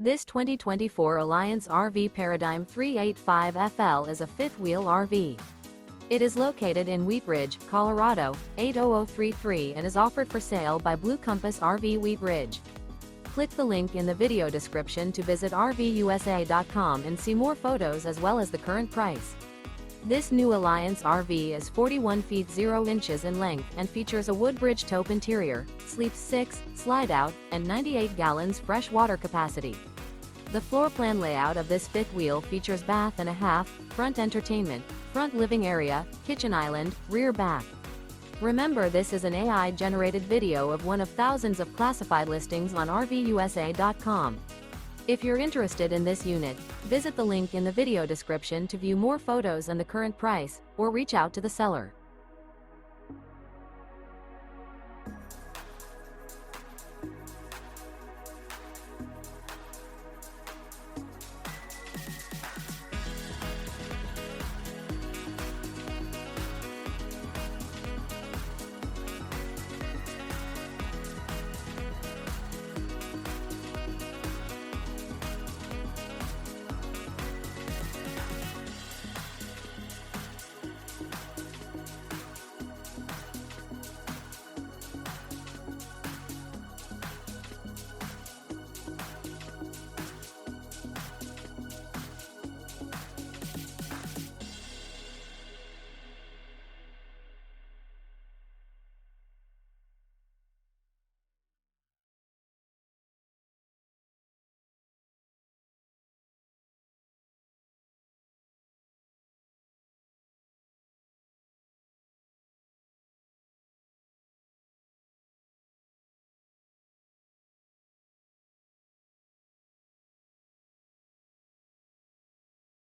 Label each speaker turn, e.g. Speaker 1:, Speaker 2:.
Speaker 1: This 2024 Alliance RV Paradigm 385FL is a fifth-wheel RV. It is located in Wheatridge, Colorado, 80033 and is offered for sale by Blue Compass RV Wheatridge. Click the link in the video description to visit RVUSA.com and see more photos as well as the current price. This new Alliance RV is 41 feet 0 inches in length and features a WOODBRIDGE TAUPE interior, sleeps 6, slide-out, and 98 gallons fresh water capacity. The floor plan layout of this fifth wheel features bath and a half, front entertainment, front living area, kitchen island, rear bath. Remember, this is an AI-generated video of one of thousands of classified listings on RVUSA.com. If you're interested in this unit, visit the link in the video description to view more photos and the current price, or reach out to the seller.